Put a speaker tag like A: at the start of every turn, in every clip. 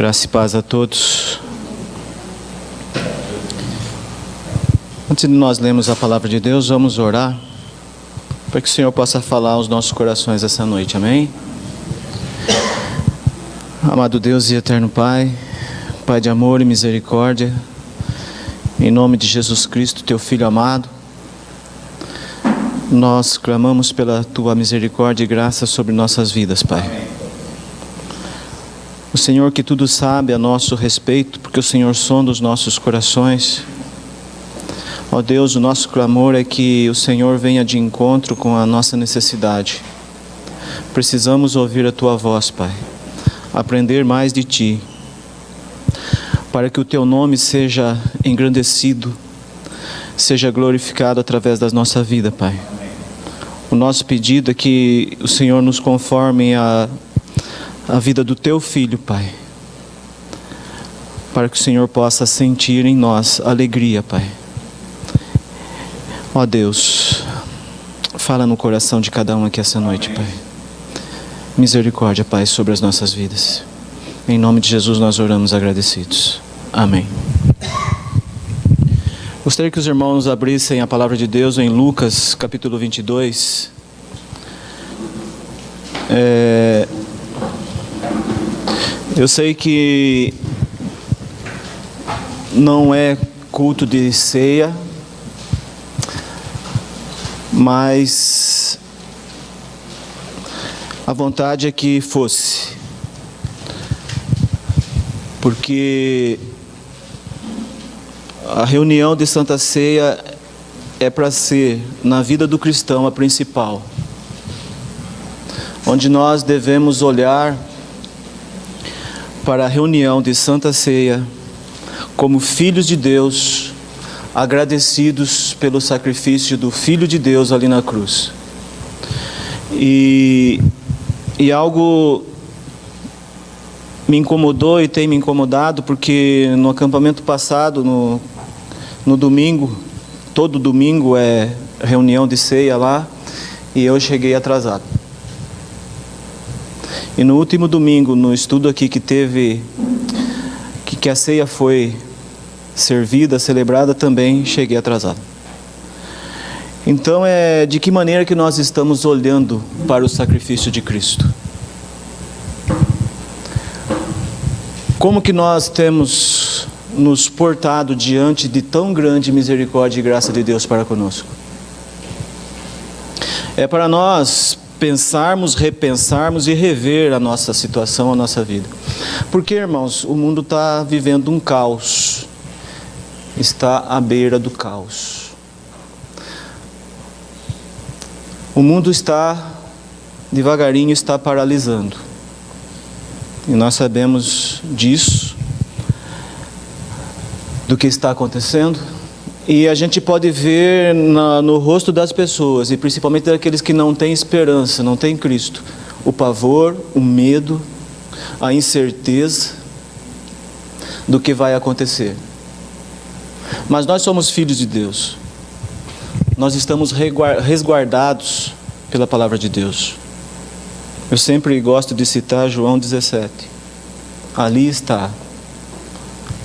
A: Graça e paz a todos. Antes de nós lermos a palavra de Deus, vamos orar para que o Senhor possa falar aos nossos corações essa noite, amém? Amado Deus e eterno Pai, Pai de amor e misericórdia, em nome de Jesus Cristo, Teu Filho amado, nós clamamos pela Tua misericórdia e graça sobre nossas vidas, Pai. O Senhor que tudo sabe a nosso respeito, porque o Senhor sonda os nossos corações. Ó Deus, o nosso clamor é que o Senhor venha de encontro com a nossa necessidade. Precisamos ouvir a Tua voz, Pai, aprender mais de Ti, para que o Teu nome seja engrandecido, seja glorificado através da nossa vida, Pai. O nosso pedido é que o Senhor nos conforme a vida do Teu Filho, Pai, para que o Senhor possa sentir em nós alegria, Pai. Ó Deus, fala no coração de cada um aqui essa noite, Pai. Misericórdia, Pai, sobre as nossas vidas. Em nome de Jesus nós oramos agradecidos. Amém. Gostaria que os irmãos abrissem a palavra de Deus em Lucas, capítulo 22. Eu sei que não é culto de ceia, mas a vontade é que fosse, porque a reunião de Santa Ceia é para ser, na vida do cristão, a principal, onde nós devemos olhar para a reunião de Santa Ceia como filhos de Deus, agradecidos pelo sacrifício do Filho de Deus ali na cruz. E algo me incomodou e tem me incomodado, porque no acampamento passado, no domingo, todo domingo é reunião de ceia lá, e eu cheguei atrasado. E no último domingo, no estudo aqui que a ceia foi servida, celebrada, também cheguei atrasado. Então de que maneira que nós estamos olhando para o sacrifício de Cristo? Como que nós temos nos portado diante de tão grande misericórdia e graça de Deus para conosco? É para nós pensarmos, repensarmos e rever a nossa situação, a nossa vida. Porque, irmãos, o mundo está vivendo um caos. Está à beira do caos. O mundo devagarinho está paralisando. E nós sabemos disso, do que está acontecendo. E a gente pode ver no rosto das pessoas, e principalmente daqueles que não têm esperança, não têm Cristo, o pavor, o medo, a incerteza do que vai acontecer. Mas nós somos filhos de Deus. Nós estamos resguardados pela palavra de Deus. Eu sempre gosto de citar João 17. Ali está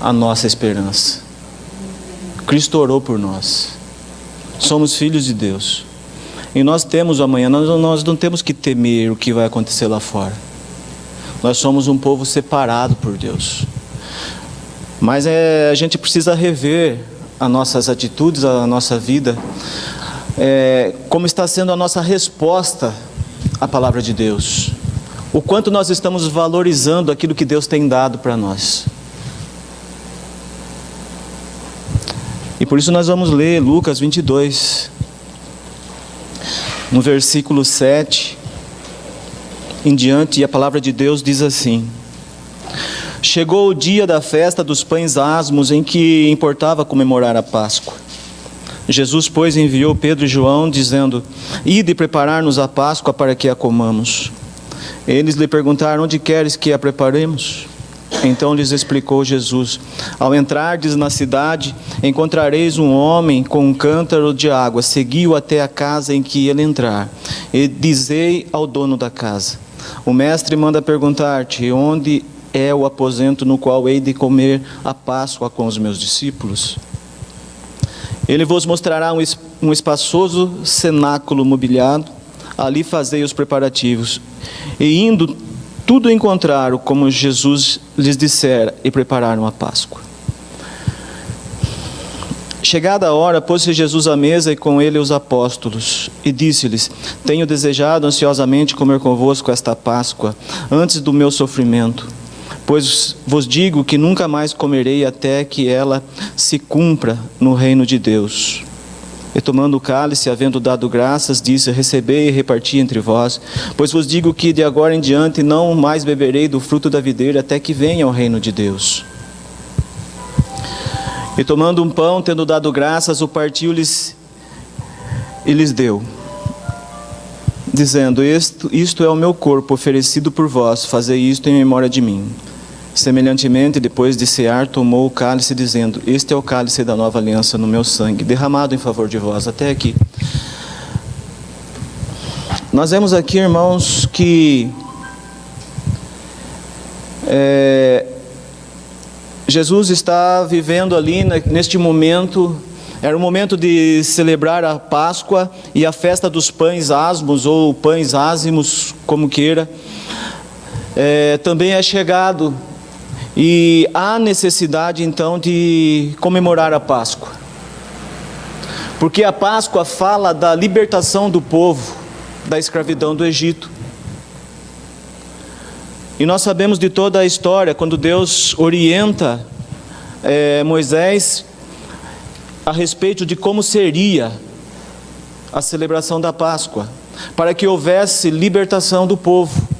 A: a nossa esperança. Cristo orou por nós. Somos filhos de Deus. E nós temos amanhã, nós não temos que temer o que vai acontecer lá fora. Nós somos um povo separado por Deus. Mas a gente precisa rever as nossas atitudes, a nossa vida, como está sendo a nossa resposta à palavra de Deus. O quanto nós estamos valorizando aquilo que Deus tem dado para nós. E por isso nós vamos ler Lucas 22, no versículo 7 em diante, e a palavra de Deus diz assim: Chegou o dia da festa dos pães asmos, em que importava comemorar a Páscoa. Jesus, pois, enviou Pedro e João, dizendo: Ide preparar-nos a Páscoa para que a comamos. Eles lhe perguntaram: Onde queres que a preparemos? Então lhes explicou Jesus: Ao entrardes na cidade, encontrareis um homem com um cântaro de água. Segui-o até a casa em que ele entrar, e dizei ao dono da casa: O mestre manda perguntar-te: onde é o aposento no qual hei de comer a Páscoa com os meus discípulos? Ele vos mostrará um espaçoso cenáculo mobiliado, ali fazei os preparativos. E indo, tudo encontraram como Jesus lhes dissera, e prepararam a Páscoa. Chegada a hora, pôs-se Jesus à mesa e com ele os apóstolos, e disse-lhes: tenho desejado ansiosamente comer convosco esta Páscoa, antes do meu sofrimento. Pois vos digo que nunca mais comerei até que ela se cumpra no reino de Deus. E tomando o cálice, havendo dado graças, disse: recebei e reparti entre vós. Pois vos digo que de agora em diante não mais beberei do fruto da videira até que venha o reino de Deus. E tomando um pão, tendo dado graças, o partiu-lhes e lhes deu, dizendo: isto é o meu corpo oferecido por vós, fazei isto em memória de mim. Semelhantemente, depois de cear, tomou o cálice, dizendo: este é o cálice da nova aliança no meu sangue, derramado em favor de vós. Até aqui. Nós vemos aqui, irmãos, que Jesus está vivendo ali neste momento. Era o momento de celebrar a Páscoa e a festa dos pães asmos, ou pães ázimos, como queira, também é chegado. E há necessidade então de comemorar a Páscoa, porque a Páscoa fala da libertação do povo da escravidão do Egito. E nós sabemos de toda a história, quando Deus orienta Moisés a respeito de como seria a celebração da Páscoa, para que houvesse libertação do povo.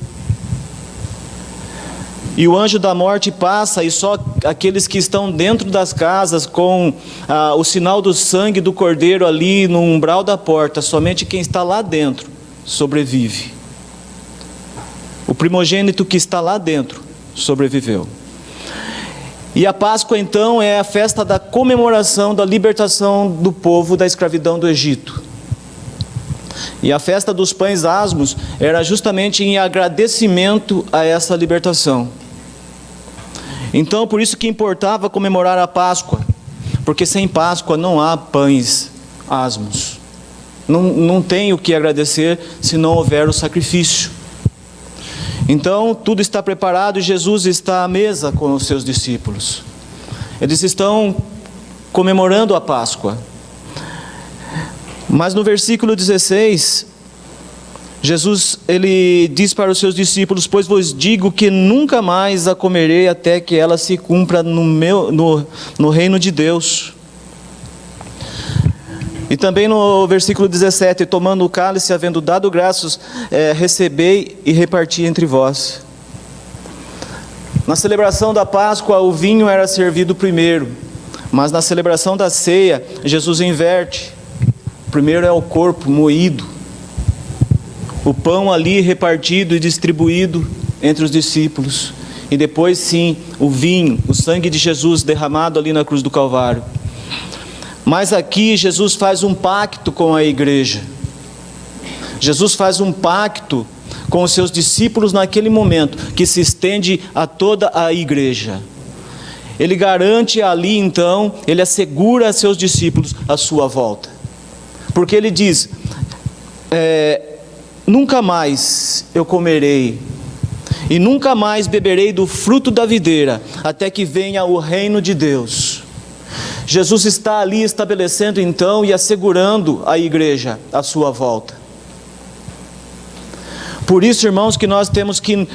A: E o anjo da morte passa, e só aqueles que estão dentro das casas com o sinal do sangue do cordeiro ali no umbral da porta, somente quem está lá dentro sobrevive. O primogênito que está lá dentro sobreviveu. E a Páscoa então é a festa da comemoração da libertação do povo da escravidão do Egito. E a festa dos pães asmos era justamente em agradecimento a essa libertação. Então, por isso que importava comemorar a Páscoa, porque sem Páscoa não há pães asmos. Não tem o que agradecer se não houver o sacrifício. Então, tudo está preparado e Jesus está à mesa com os seus discípulos. Eles estão comemorando a Páscoa. Mas no versículo 16, Jesus, ele diz para os seus discípulos: pois vos digo que nunca mais a comerei até que ela se cumpra no reino de Deus. E também no versículo 17, tomando o cálice, havendo dado graças, recebei e reparti entre vós. Na celebração da Páscoa, o vinho era servido primeiro, mas na celebração da ceia, Jesus inverte. Primeiro é o corpo moído, o pão ali repartido e distribuído entre os discípulos, e depois sim, o vinho, o sangue de Jesus derramado ali na cruz do Calvário. Mas aqui Jesus faz um pacto com a igreja. Jesus faz um pacto com os seus discípulos naquele momento, que se estende a toda a igreja. Ele garante ali então, ele assegura a seus discípulos a sua volta. Porque ele diz: nunca mais eu comerei, e nunca mais beberei do fruto da videira, até que venha o reino de Deus. Jesus está ali estabelecendo então e assegurando à igreja a sua volta. Por isso, irmãos, que nós temos que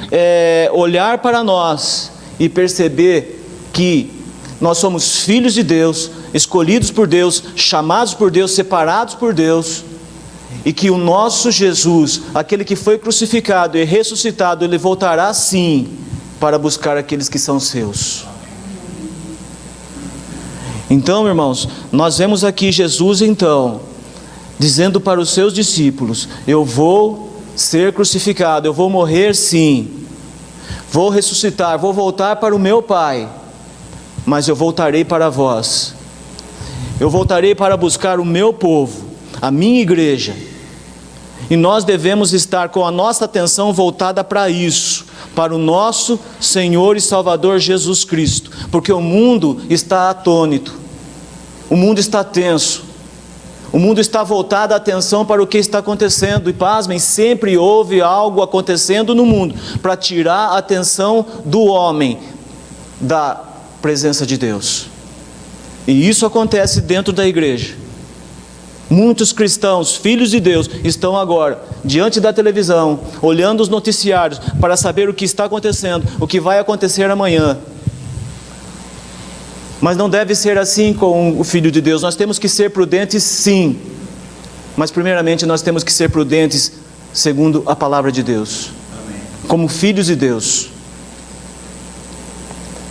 A: olhar para nós e perceber que nós somos filhos de Deus, escolhidos por Deus, chamados por Deus, separados por Deus, e que o nosso Jesus, aquele que foi crucificado e ressuscitado, ele voltará sim para buscar aqueles que são seus. Então, irmãos, nós vemos aqui Jesus então dizendo para os seus discípulos: eu vou ser crucificado, eu vou morrer sim, vou ressuscitar, vou voltar para o meu Pai, mas eu voltarei para vós, eu voltarei para buscar o meu povo, a minha igreja. E nós devemos estar com a nossa atenção voltada para isso, para o nosso Senhor e Salvador Jesus Cristo, porque o mundo está atônito, o mundo está tenso, o mundo está voltado a atenção para o que está acontecendo, e pasmem, sempre houve algo acontecendo no mundo para tirar a atenção do homem da presença de Deus. E isso acontece dentro da igreja. Muitos cristãos, filhos de Deus, estão agora diante da televisão, olhando os noticiários para saber o que está acontecendo, o que vai acontecer amanhã. Mas não deve ser assim com o Filho de Deus. Nós temos que ser prudentes, sim, mas primeiramente nós temos que ser prudentes segundo a palavra de Deus. Amém. Como filhos de Deus,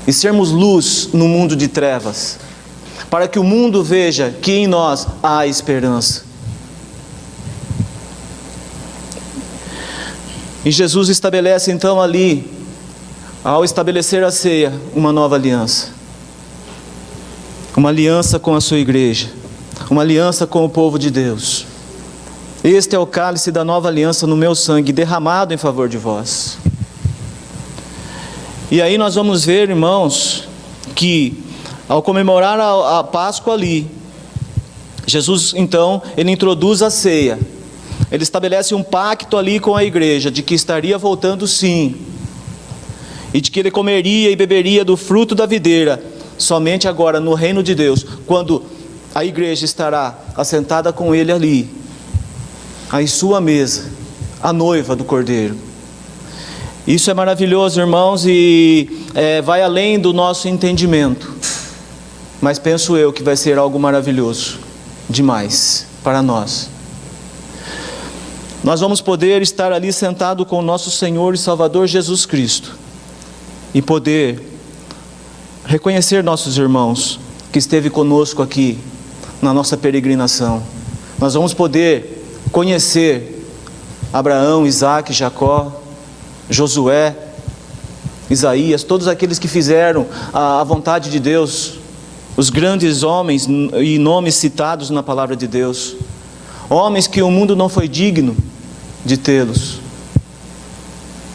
A: e sermos luz no mundo de trevas, para que o mundo veja que em nós há esperança. E Jesus estabelece então ali, ao estabelecer a ceia, uma nova aliança. Uma aliança com a sua igreja, uma aliança com o povo de Deus. Este é o cálice da nova aliança no meu sangue, derramado em favor de vós. E aí nós vamos ver, irmãos, que ao comemorar a Páscoa ali, Jesus então, ele introduz a ceia. Ele estabelece um pacto ali com a igreja, de que estaria voltando sim, e de que ele comeria e beberia do fruto da videira, somente agora no reino de Deus, quando a igreja estará assentada com ele ali, em sua mesa, a noiva do Cordeiro. Isso é maravilhoso, irmãos, e vai além do nosso entendimento. Mas penso eu que vai ser algo maravilhoso demais para nós. Nós vamos poder estar ali sentado com o nosso Senhor e Salvador Jesus Cristo, e poder reconhecer nossos irmãos que esteve conosco aqui na nossa peregrinação. Nós vamos poder conhecer Abraão, Isaque, Jacó, Josué, Isaías, todos aqueles que fizeram a vontade de Deus, os grandes homens e nomes citados na palavra de Deus, homens que o mundo não foi digno de tê-los,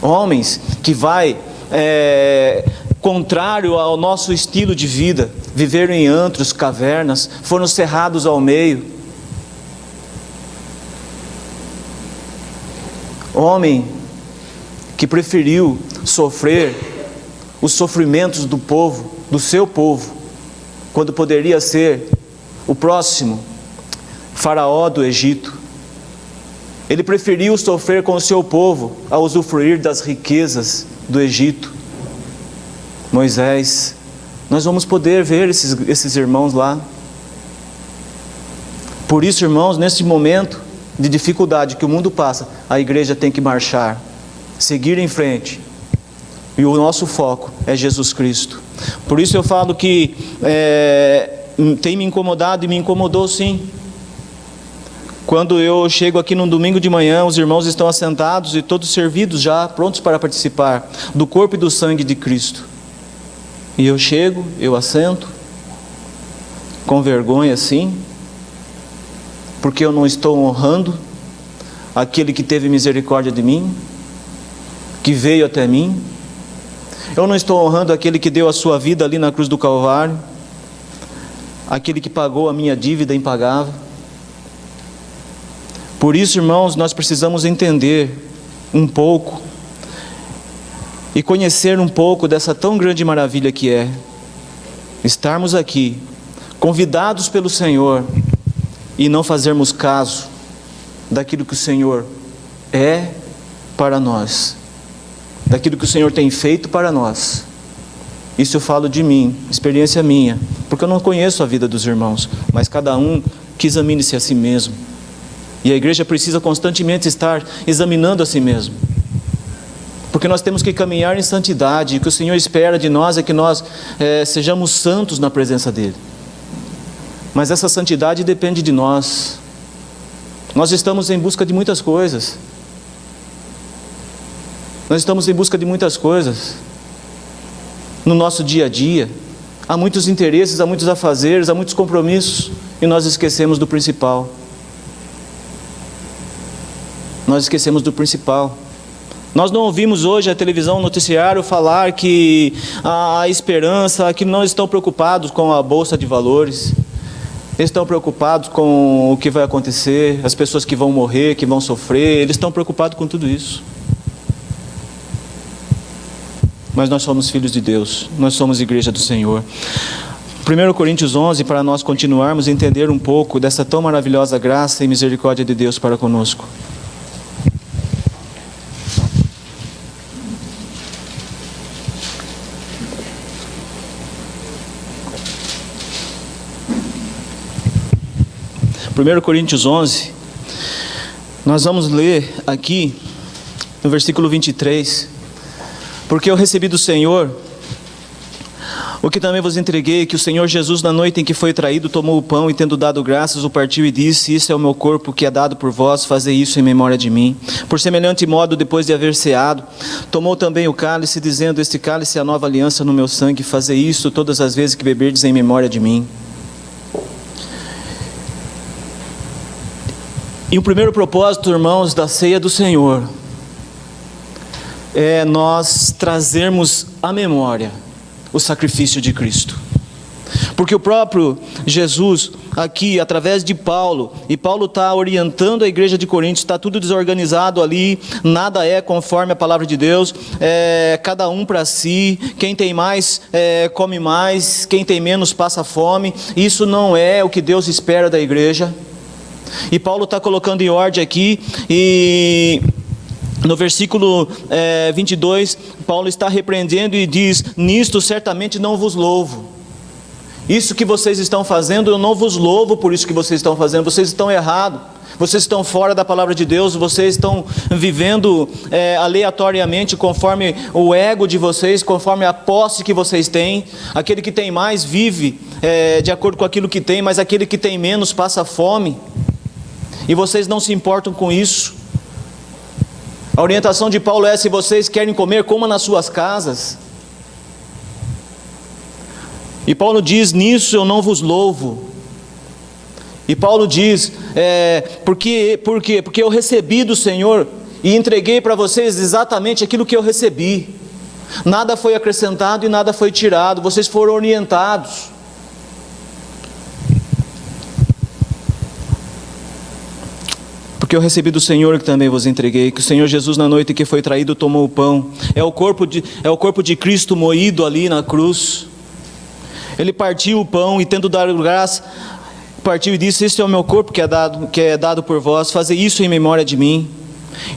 A: homens que vai contrário ao nosso estilo de vida, viveram em antros, cavernas, foram cerrados ao meio. Homem que preferiu sofrer os sofrimentos do povo, do seu povo, quando poderia ser o próximo faraó do Egito. Ele preferiu sofrer com o seu povo a usufruir das riquezas do Egito. Moisés, nós vamos poder ver esses irmãos lá. Por isso, irmãos, nesse momento de dificuldade que o mundo passa, a igreja tem que marchar, seguir em frente, e o nosso foco é Jesus Cristo. Por isso eu falo que tem me incomodado, e me incomodou sim, quando eu chego aqui num domingo de manhã, os irmãos estão assentados e todos servidos já, prontos para participar do corpo e do sangue de Cristo, e eu chego, eu assento com vergonha sim, porque eu não estou honrando aquele que teve misericórdia de mim, que veio até mim. Eu não estou honrando aquele que deu a sua vida ali na cruz do Calvário, aquele que pagou a minha dívida impagável. Por isso, irmãos, nós precisamos entender um pouco e conhecer um pouco dessa tão grande maravilha que é estarmos aqui, convidados pelo Senhor, e não fazermos caso daquilo que o Senhor é para nós, daquilo que o Senhor tem feito para nós. Isso eu falo de mim, experiência minha, porque eu não conheço a vida dos irmãos, mas cada um que examine-se a si mesmo, e a igreja precisa constantemente estar examinando a si mesmo, porque nós temos que caminhar em santidade, e o que o Senhor espera de nós é que nós sejamos santos na presença dEle. Mas essa santidade depende de nós. Nós estamos em busca de muitas coisas. Nós estamos em busca de muitas coisas no nosso dia a dia. Há muitos interesses, há muitos afazeres, há muitos compromissos, e nós esquecemos do principal. Nós esquecemos do principal. Nós não ouvimos hoje a televisão, o noticiário falar que a esperança, que não estão preocupados com a bolsa de valores, estão preocupados com o que vai acontecer, as pessoas que vão morrer, que vão sofrer, eles estão preocupados com tudo isso. Mas nós somos filhos de Deus, nós somos igreja do Senhor. 1 Coríntios 11, para nós continuarmos a entender um pouco dessa tão maravilhosa graça e misericórdia de Deus para conosco. Primeiro Coríntios 11, nós vamos ler aqui no versículo 23, porque eu recebi do Senhor o que também vos entreguei, que o Senhor Jesus, na noite em que foi traído, tomou o pão e, tendo dado graças, o partiu e disse: Isso é o meu corpo que é dado por vós, fazei isso em memória de mim. Por semelhante modo, depois de haver ceado, tomou também o cálice, dizendo: Este cálice é a nova aliança no meu sangue, fazei isso todas as vezes que beberdes em memória de mim. E o primeiro propósito, irmãos, da ceia do Senhor é nós trazermos à memória o sacrifício de Cristo. Porque o próprio Jesus aqui, através de Paulo, e Paulo está orientando a igreja de Corinto, está tudo desorganizado ali, nada é conforme a palavra de Deus, cada um para si, quem tem mais come mais, quem tem menos passa fome. Isso não é o que Deus espera da igreja. E Paulo está colocando em ordem aqui, e no versículo 22, Paulo está repreendendo e diz: Nisto certamente não vos louvo. Isso que vocês estão fazendo, eu não vos louvo por isso que vocês estão fazendo. Vocês estão errados, vocês estão fora da palavra de Deus, vocês estão vivendo aleatoriamente, conforme o ego de vocês, conforme a posse que vocês têm. Aquele que tem mais vive de acordo com aquilo que tem, mas aquele que tem menos passa fome. E vocês não se importam com isso. A orientação de Paulo é: se vocês querem comer, coma nas suas casas. E Paulo diz: nisso eu não vos louvo. E Paulo diz: por quê? Porque eu recebi do Senhor e entreguei para vocês exatamente aquilo que eu recebi. Nada foi acrescentado e nada foi tirado. Vocês foram orientados. Porque eu recebi do Senhor que também vos entreguei, que o Senhor Jesus, na noite que foi traído, tomou o pão. É o corpo de Cristo moído ali na cruz. Ele partiu o pão e, tendo dado graça, partiu e disse: Este é o meu corpo que é dado por vós, fazei isso em memória de mim.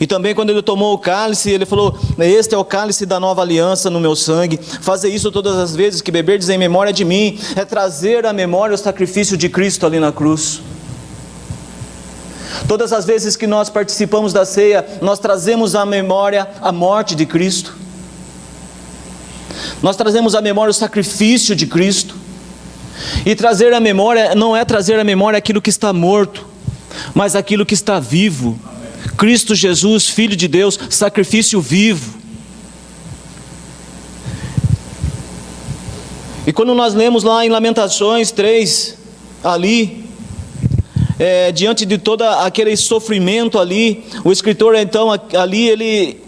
A: E também quando ele tomou o cálice, ele falou: Este é o cálice da nova aliança no meu sangue, fazei isso todas as vezes que beberdes em memória de mim. É trazer à memória o sacrifício de Cristo ali na cruz. Todas as vezes que nós participamos da ceia, nós trazemos à memória a morte de Cristo. Nós trazemos à memória o sacrifício de Cristo. E trazer à memória não é trazer à memória aquilo que está morto, mas aquilo que está vivo. Cristo Jesus, Filho de Deus, sacrifício vivo. E quando nós lemos lá em Lamentações 3, ali, diante de todo aquele sofrimento ali, o escritor então ali, ele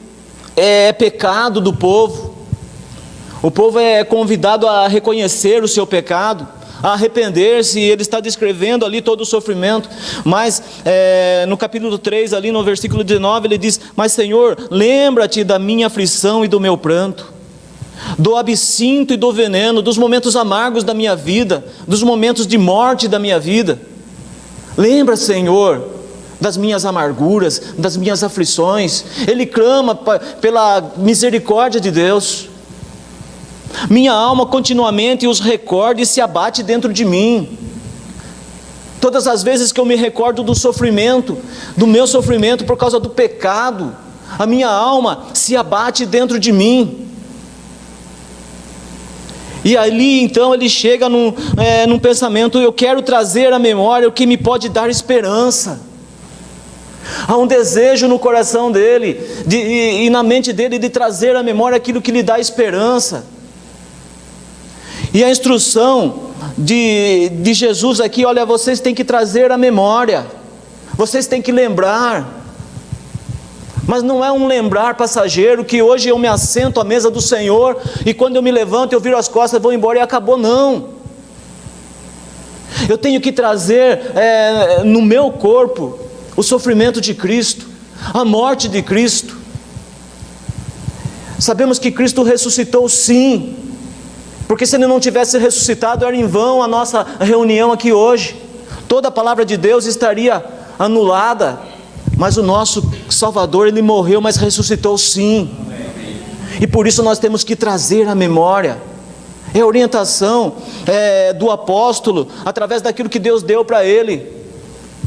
A: é pecado do povo. O povo é convidado a reconhecer o seu pecado, a arrepender-se, e ele está descrevendo ali todo o sofrimento. Mas no capítulo 3, ali no versículo 19, ele diz: Mas Senhor, lembra-te da minha aflição e do meu pranto, do absinto e do veneno, dos momentos amargos da minha vida, dos momentos de morte da minha vida. Lembra, Senhor, das minhas amarguras, das minhas aflições. Ele clama pela misericórdia de Deus. Minha alma continuamente os recorda e se abate dentro de mim. Todas as vezes que eu me recordo do sofrimento, do meu sofrimento por causa do pecado, a minha alma se abate dentro de mim. E ali então ele chega num pensamento: eu quero trazer à memória o que me pode dar esperança. Há um desejo no coração dele e na mente dele de trazer à memória aquilo que lhe dá esperança. E a instrução de Jesus aqui: olha, vocês têm que trazer à memória, vocês têm que lembrar. Mas não é um lembrar passageiro que hoje eu me assento à mesa do Senhor e quando eu me levanto eu viro as costas, vou embora e acabou, não. Eu tenho que trazer no meu corpo o sofrimento de Cristo, a morte de Cristo. Sabemos que Cristo ressuscitou sim, porque se Ele não tivesse ressuscitado era em vão a nossa reunião aqui hoje. Toda a palavra de Deus estaria anulada, mas o nosso Salvador, Ele morreu, mas ressuscitou sim. E por isso nós temos que trazer a memória. É a orientação do apóstolo, através daquilo que Deus deu para ele.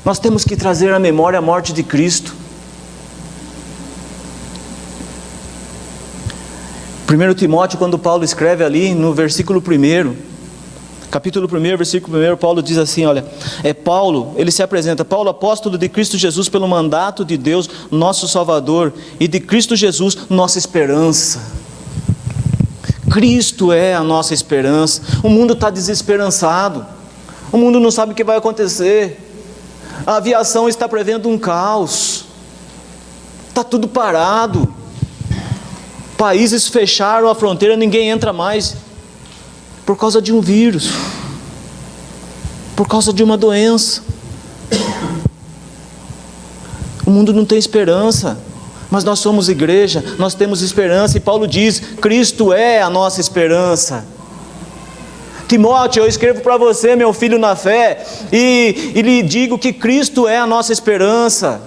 A: Nós temos que trazer à memória a morte de Cristo. 1 Timóteo, quando Paulo escreve ali no versículo 1, capítulo 1, versículo 1, Paulo diz assim, olha, Paulo, ele se apresenta, Paulo, apóstolo de Cristo Jesus, pelo mandato de Deus, nosso Salvador, e de Cristo Jesus, nossa esperança. Cristo é a nossa esperança. O mundo está desesperançado, o mundo não sabe o que vai acontecer, a aviação está prevendo um caos, está tudo parado, países fecharam a fronteira, ninguém entra mais, por causa de um vírus, por causa de uma doença. O mundo não tem esperança, mas nós somos igreja, nós temos esperança, e Paulo diz, Cristo é a nossa esperança. Timóteo, eu escrevo para você, meu filho na fé, e lhe digo que Cristo é a nossa esperança.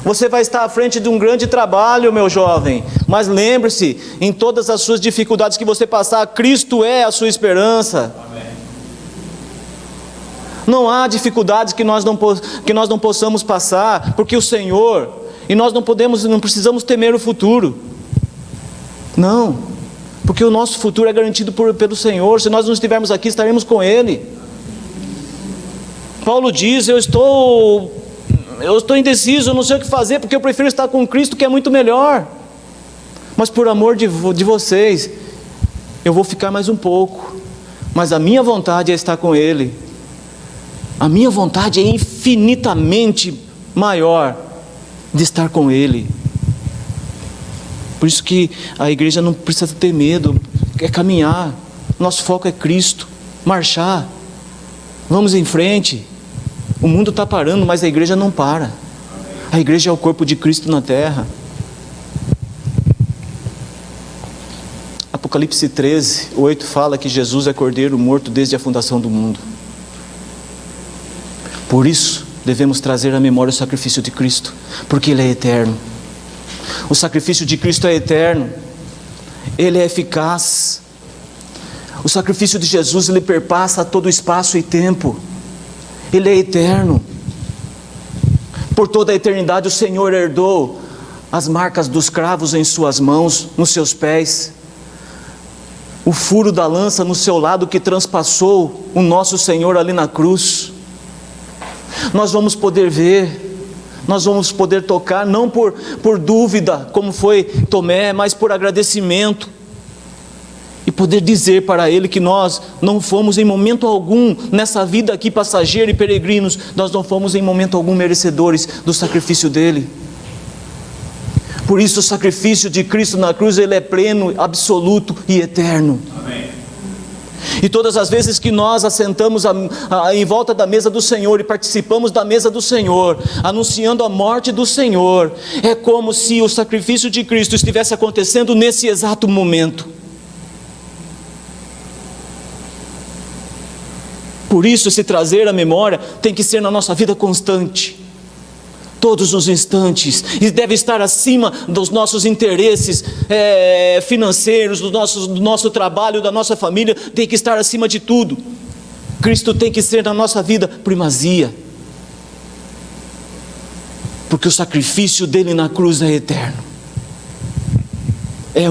A: Você vai estar à frente de um grande trabalho, meu jovem, mas lembre-se, em todas as suas dificuldades que você passar, Cristo é a sua esperança. Amém. Não há dificuldades que nós não possamos passar, porque o Senhor, e nós não precisamos temer o futuro, não, porque o nosso futuro é garantido pelo Senhor. Se nós não estivermos aqui, estaremos com Ele. Paulo diz, eu estou indeciso, eu não sei o que fazer, porque eu prefiro estar com Cristo, que é muito melhor, mas por amor de vocês, eu vou ficar mais um pouco, mas a minha vontade é estar com Ele, a minha vontade é infinitamente maior de estar com Ele. Por isso que a igreja não precisa ter medo, é caminhar, nosso foco é Cristo, marchar, vamos em frente. O mundo está parando, mas a igreja não para. A igreja é o corpo de Cristo na terra. Apocalipse 13, 8 fala que Jesus é cordeiro morto desde a fundação do mundo. Por isso, devemos trazer à memória o sacrifício de Cristo, porque Ele é eterno. O sacrifício de Cristo é eterno, Ele é eficaz. O sacrifício de Jesus, ele perpassa todo o espaço e tempo. Ele é eterno. Por toda a eternidade o Senhor herdou as marcas dos cravos em suas mãos, nos seus pés, o furo da lança no seu lado que transpassou o nosso Senhor ali na cruz. Nós vamos poder ver, nós vamos poder tocar, não por dúvida, como foi Tomé, mas por agradecimento. E poder dizer para Ele que nós não fomos em momento algum, nessa vida aqui passageira e peregrinos, nós não fomos em momento algum merecedores do sacrifício dEle. Por isso o sacrifício de Cristo na cruz, ele é pleno, absoluto e eterno. Amém. E todas as vezes que nós assentamos em volta da mesa do Senhor e participamos da mesa do Senhor, anunciando a morte do Senhor, é como se o sacrifício de Cristo estivesse acontecendo nesse exato momento. Por isso, se trazer a memória tem que ser na nossa vida constante, todos os instantes, e deve estar acima dos nossos interesses financeiros, do nosso trabalho, da nossa família, tem que estar acima de tudo. Cristo tem que ser na nossa vida primazia, porque o sacrifício dele na cruz é eterno, é